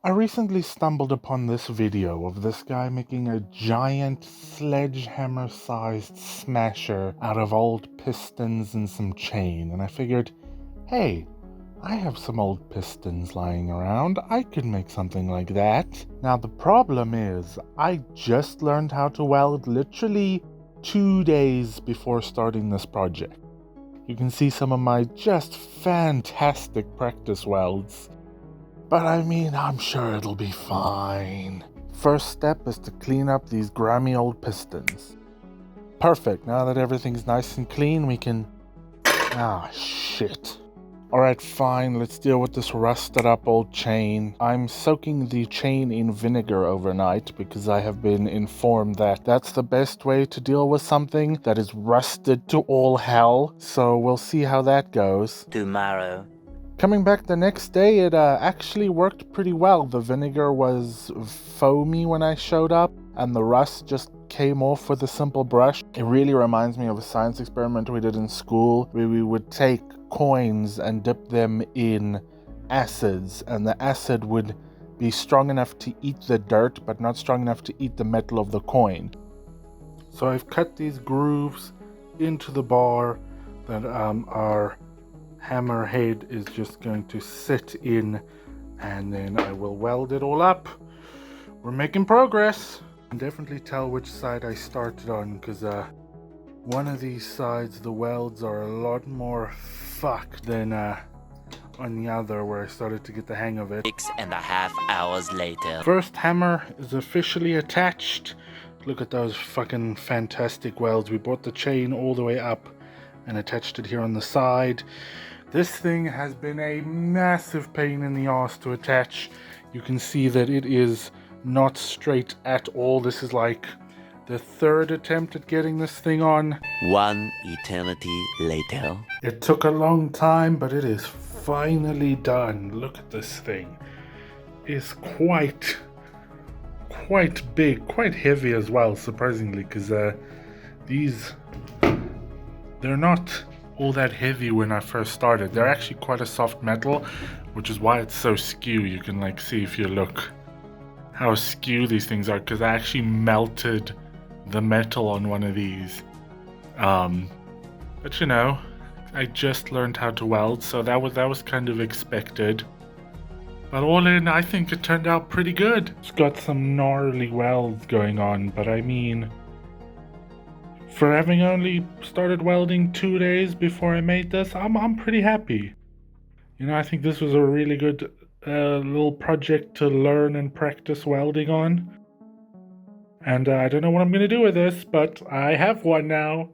I recently stumbled upon this video of this guy making a giant sledgehammer-sized smasher out of old pistons and some chain, and I figured, hey, I have some old pistons lying around. I could make something like that. Now the problem is, I just learned how to weld literally 2 days before starting this project. You can see some of my just fantastic practice welds. But I mean, I'm sure it'll be fine. First step is to clean up these grimy old pistons. Perfect, now that everything's nice and clean, we can... Ah, shit. Alright, fine, let's deal with this rusted up old chain. I'm soaking the chain in vinegar overnight because I have been informed that that's the best way to deal with something that is rusted to all hell. So we'll see how that goes. Tomorrow. Coming back the next day, it actually worked pretty well. The vinegar was foamy when I showed up, and the rust just came off with a simple brush. It really reminds me of a science experiment we did in school, where we would take coins and dip them in acids, and the acid would be strong enough to eat the dirt, but not strong enough to eat the metal of the coin. So I've cut these grooves into the bar that our hammer head is just going to sit in, and then I will weld it all up. We're making progress. I can definitely tell which side I started on, because one of these sides the welds are a lot more fucked than on the other, where I started to get the hang of it. 6.5 hours later. First hammer is officially attached. Look at those fucking fantastic welds. We brought the chain all the way up and attached it here on the side. This thing has been a massive pain in the ass to attach. You can see that it is not straight at all. This is like the third attempt at getting this thing on. 1 eternity later. It took a long time, but it is finally done. Look at this thing. It's quite big, quite heavy as well, surprisingly, because they're not all that heavy when I first started. They're actually quite a soft metal, which is why it's so skew. You can like see if you look how skew these things are, because I actually melted the metal on one of these. But you know, I just learned how to weld, so that was kind of expected. But all in, I think it turned out pretty good. It's got some gnarly welds going on, but I mean, for having only started welding 2 days before I made this, I'm pretty happy. You know, I think this was a really good little project to learn and practice welding on. And I don't know what I'm going to do with this, but I have one now.